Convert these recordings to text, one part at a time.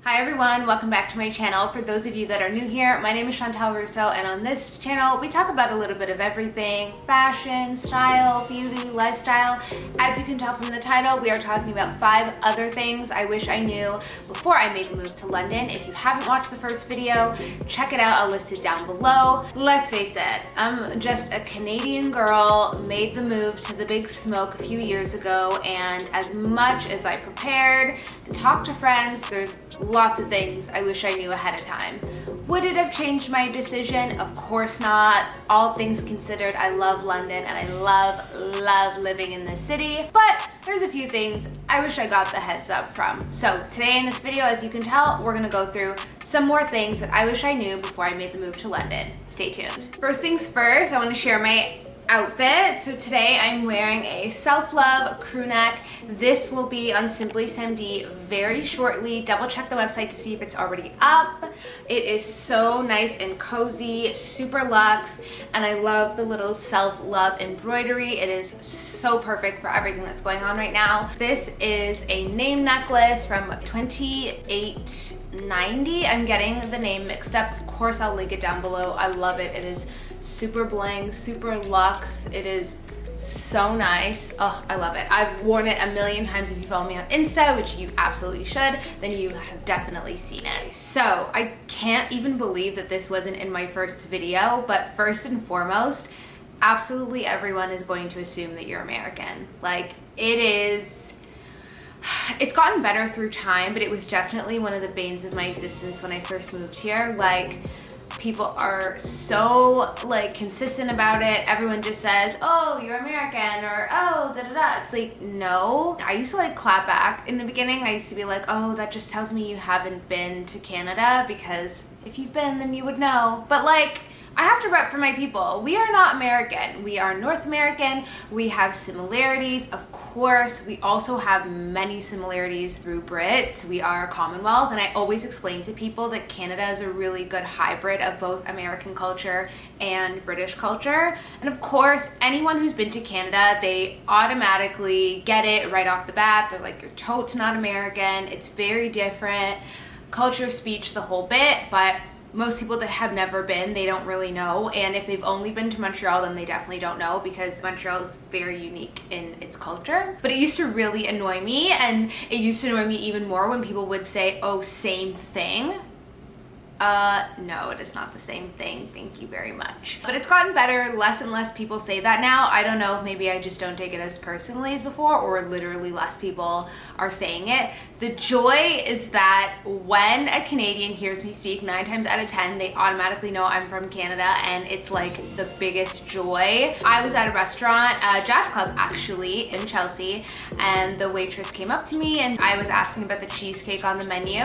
Hi everyone, welcome back to my channel. For those of you that are new here, my name is Chantal Russo, and on this channel we talk about a little bit of everything: fashion, style, beauty, lifestyle. As you can tell from the title, we are talking about 5 other things I wish I knew before I made the move to London. If you haven't watched the first video, check it out, I'll list it down below. Let's face it, I'm just a Canadian girl, made the move to the big smoke a few years ago, and as much as I prepared and talked to friends, there's lots of things I wish I knew ahead of time. Would it have changed my decision? Of course not. All things considered, I love London and I love living in this city, but there's a few things I wish I got the heads up from. So today in this video, as you can tell, we're gonna go through some more things that I wish I knew before I made the move to London. Stay tuned. First things first, I want to share my outfit. So today I'm wearing a self-love crew neck. This will be on Simply SamD very shortly. Double check the website to see if it's already up. It is so nice and cozy, super luxe, and I love the little self-love embroidery. It is so perfect for everything that's going on right now. This is a name necklace from 2890. I'm getting the name mixed up. Of course, I'll link it down below. I love it. It is super bling, super luxe. It is so nice. Oh, I love it. I've worn it a million times. If you follow me on Insta, which you absolutely should, then you have definitely seen it. So I can't even believe that this wasn't in my first video, but first and foremost, absolutely everyone is going to assume that you're American. Like, it's gotten better through time, but it was definitely one of the banes of my existence when I first moved here. Like, people are so like consistent about it. Everyone just says, oh, you're American, or oh, da da da. It's like, no. I used to like clap back in the beginning. I used to be like, oh, that just tells me you haven't been to Canada, because if you've been, then you would know. But like, I have to rep for my people. We are not American. We are North American. We have similarities, of course. We also have many similarities through Brits. We are Commonwealth, and I always explain to people that Canada is a really good hybrid of both American culture and British culture. And of course, anyone who's been to Canada, they automatically get it right off the bat. They're like, you're totes not American. It's very different. Culture, speech, the whole bit, but most people that have never been, they don't really know. And if they've only been to Montreal, then they definitely don't know, because Montreal is very unique in its culture. But it used to really annoy me, and it used to annoy me even more when people would say, oh, same thing. No, it is not the same thing. Thank you very much. But it's gotten better. Less and less people say that now. I don't know if maybe I just don't take it as personally as before, or literally less people are saying it. The joy is that when a Canadian hears me speak, 9 times out of 10, they automatically know I'm from Canada, and it's like the biggest joy. I was at a restaurant, a jazz club actually, in Chelsea, and the waitress came up to me and I was asking about the cheesecake on the menu.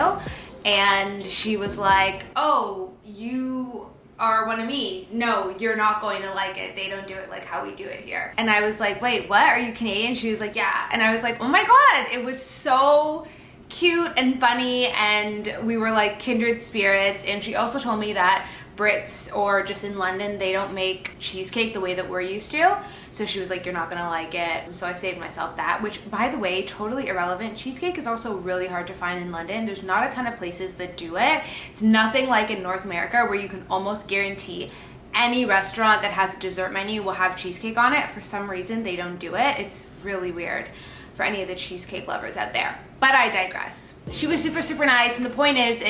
And she was like, oh, you are one of me. No, you're not going to like it. They don't do it like how we do it here. And I was like, wait, what? Are you Canadian? She was like, yeah. And I was like, oh my God, it was so cute and funny, and we were like kindred spirits. And she also told me that Brits, or just in London, they don't make cheesecake the way that we're used to. So she was like, you're not gonna like it. So I saved myself that, which, by the way, totally irrelevant. Cheesecake is also really hard to find in London. There's not a ton of places that do it. It's nothing like in North America, where you can almost guarantee any restaurant that has a dessert menu will have cheesecake on it. For some reason, they don't do it. It's really weird for any of the cheesecake lovers out there. But I digress. She was super, super nice, and the point is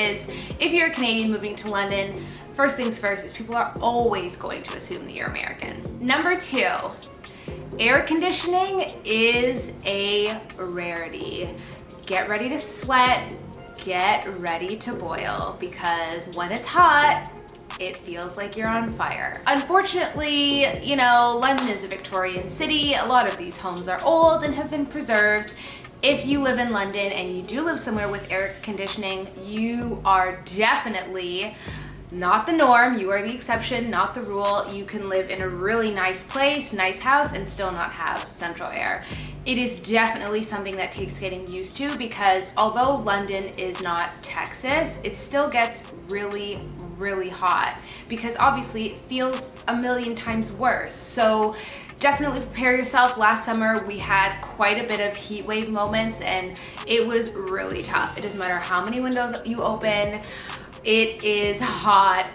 if you're a Canadian moving to London, first things first is people are always going to assume that you're American. Number 2, air conditioning is a rarity. Get ready to sweat, get ready to boil, because when it's hot, it feels like you're on fire. Unfortunately, you know, London is a Victorian city. A lot of these homes are old and have been preserved. If you live in London and you do live somewhere with air conditioning, you are definitely not the norm. You are the exception, not the rule. You can live in a really nice place, nice house, and still not have central air. It is definitely something that takes getting used to, because although London is not Texas, it still gets really, really hot, because obviously it feels a million times worse. So definitely prepare yourself. Last summer we had quite a bit of heat wave moments and it was really tough. It doesn't matter how many windows you open. It is hot.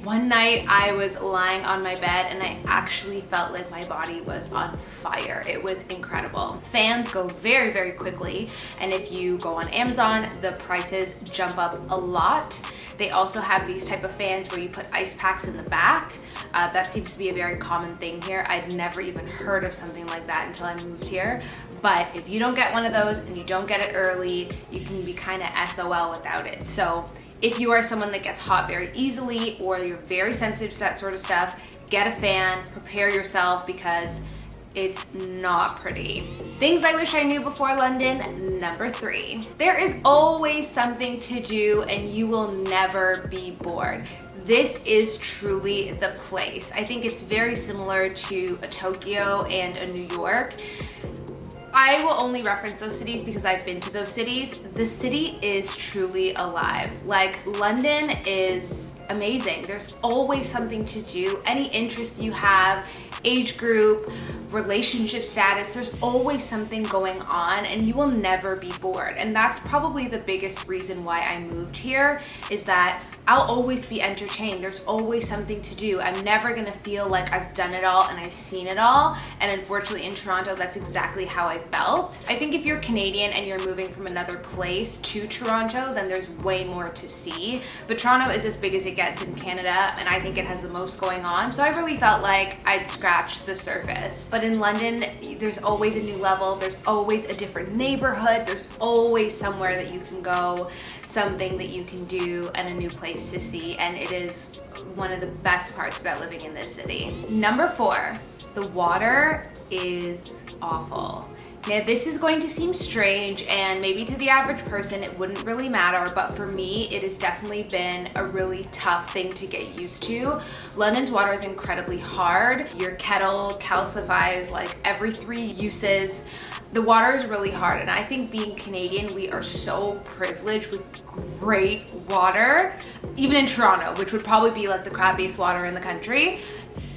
One night I was lying on my bed and I actually felt like my body was on fire. It was incredible. Fans go very, very quickly. And if you go on Amazon, the prices jump up a lot. They also have these type of fans where you put ice packs in the back. That seems to be a very common thing here. I'd never even heard of something like that until I moved here. But if you don't get one of those and you don't get it early, you can be kind of SOL without it. So if you are someone that gets hot very easily or you're very sensitive to that sort of stuff, get a fan, prepare yourself because it's not pretty. Things I wish I knew before London, number 3. There is always something to do and you will never be bored. This is truly the place. I think it's very similar to a Tokyo and a New York. I will only reference those cities because I've been to those cities. The city is truly alive. Like, London is amazing. There's always something to do. Any interest you have, age group, relationship status, there's always something going on and you will never be bored. And that's probably the biggest reason why I moved here, is that I'll always be entertained. There's always something to do. I'm never gonna feel like I've done it all and I've seen it all. And unfortunately in Toronto, that's exactly how I felt. I think if you're Canadian and you're moving from another place to Toronto, then there's way more to see. But Toronto is as big as it gets in Canada, and I think it has the most going on. So I really felt like I'd scratched the surface. But in London, there's always a new level. There's always a different neighborhood. There's always somewhere that you can go, something that you can do, and a new place to see. And it is one of the best parts about living in this city. Number 4, the water is awful. Now this is going to seem strange and maybe to the average person it wouldn't really matter, but for me it has definitely been a really tough thing to get used to. London's water is incredibly hard. Your kettle calcifies like every 3 uses. The water is really hard, and I think being Canadian, we are so privileged with great water. Even in Toronto, which would probably be like the crappiest water in the country,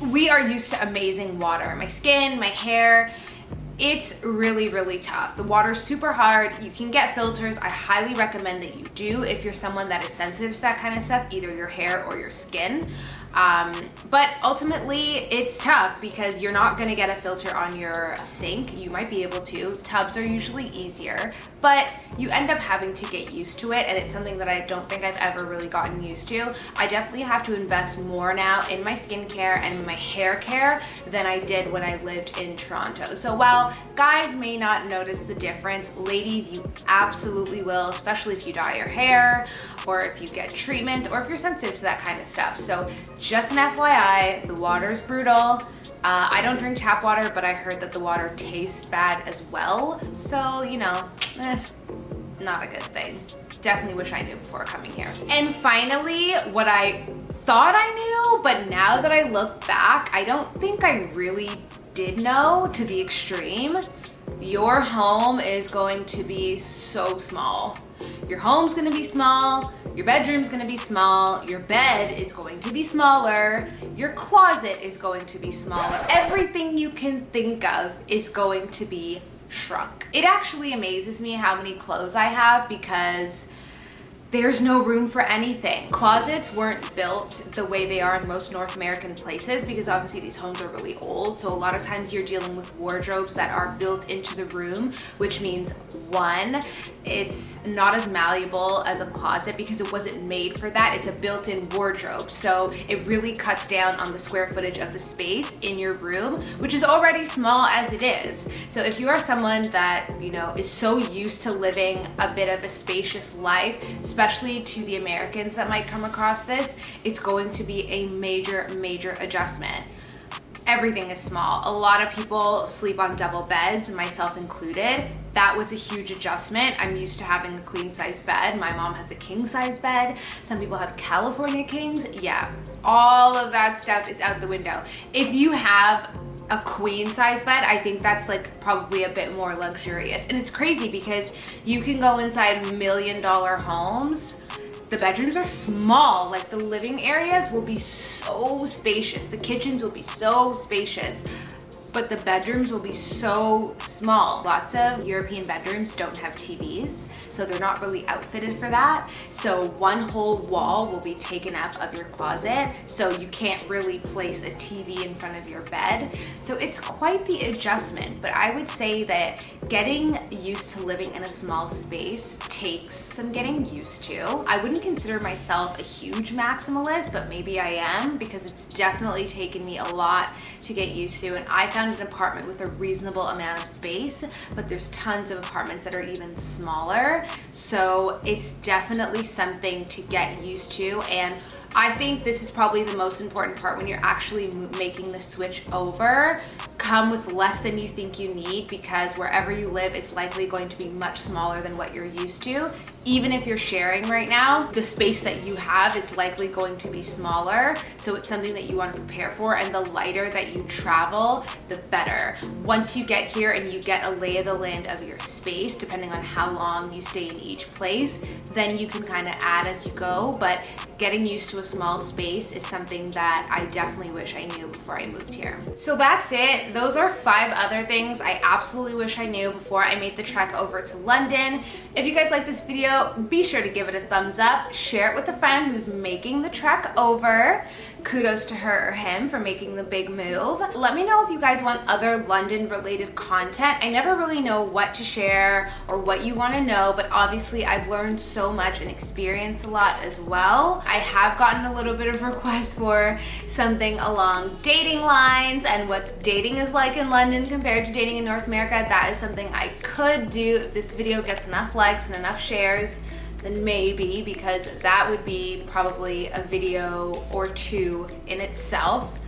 we are used to amazing water. My skin, my hair, it's really, really tough. The water's super hard. You can get filters. I highly recommend that you do if you're someone that is sensitive to that kind of stuff, either your hair or your skin. But ultimately it's tough because you're not gonna get a filter on your sink. You might be able to. Tubs are usually easier, but you end up having to get used to it, and it's something that I don't think I've ever really gotten used to. I definitely have to invest more now in my skincare and my hair care than I did when I lived in Toronto. So while guys may not notice the difference, ladies, you absolutely will, especially if you dye your hair or if you get treatments or if you're sensitive to that kind of stuff. So just an FYI, the water's brutal. I don't drink tap water, but I heard that the water tastes bad as well. So, you know, not a good thing. Definitely wish I knew before coming here. And finally, what I thought I knew, but now that I look back, I don't think I really did know to the extreme. Your home is going to be so small. Your home's gonna be small, your bedroom's gonna be small, your bed is going to be smaller, your closet is going to be smaller. Everything you can think of is going to be shrunk. It actually amazes me how many clothes I have because there's no room for anything. Closets weren't built the way they are in most North American places because obviously these homes are really old. So a lot of times you're dealing with wardrobes that are built into the room, which means one, it's not as malleable as a closet because it wasn't made for that. It's a built-in wardrobe. So it really cuts down on the square footage of the space in your room, which is already small as it is. So if you are someone that, you know, is so used to living a bit of a spacious life, especially to the Americans that might come across this, it's going to be a major, major adjustment. Everything is small. A lot of people sleep on double beds, myself included. That was a huge adjustment. I'm used to having a queen size bed. My mom has a king size bed. Some people have California kings. Yeah, all of that stuff is out the window. If you have a queen size bed, I think that's like probably a bit more luxurious. And it's crazy because you can go inside $1 million homes. The bedrooms are small, like the living areas will be so spacious. The kitchens will be so spacious. but the bedrooms will be so small. Lots of European bedrooms don't have TVs, so they're not really outfitted for that. So one whole wall will be taken up of your closet, so you can't really place a TV in front of your bed. So it's quite the adjustment, but I would say that getting used to living in a small space takes some getting used to. I wouldn't consider myself a huge maximalist, but maybe I am, because it's definitely taken me a lot to get used to. And I found an apartment with a reasonable amount of space, but there's tons of apartments that are even smaller. So it's definitely something to get used to. And I think this is probably the most important part when you're actually making the switch over. Come with less than you think you need, because wherever you live is likely going to be much smaller than what you're used to. Even if you're sharing right now, the space that you have is likely going to be smaller. So it's something that you want to prepare for, and the lighter that you travel, the better. Once you get here and you get a lay of the land of your space, depending on how long you stay in each place, then you can kind of add as you go. But getting used to a small space is something that I definitely wish I knew before I moved here. So that's it. Those are 5 other things I absolutely wish I knew before I made the trek over to London. If you guys like this video, be sure to give it a thumbs up, share it with a friend who's making the trek over. Kudos to her or him for making the big move. Let me know if you guys want other London related content. I never really know what to share or what you want to know, but obviously I've learned so much and experienced a lot as well. I have gotten a little bit of requests for something along dating lines and what dating is like in London compared to dating in North America. That is something I could do if this video gets enough likes and enough shares. Then maybe, because that would be probably a video or 2 in itself.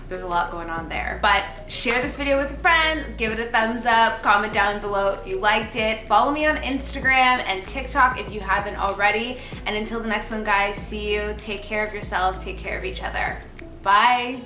There's a lot going on there. But share this video with a friend, give it a thumbs up, comment down below if you liked it. Follow me on Instagram and TikTok if you haven't already. And until the next one, guys, see you. Take care of yourself, take care of each other. Bye.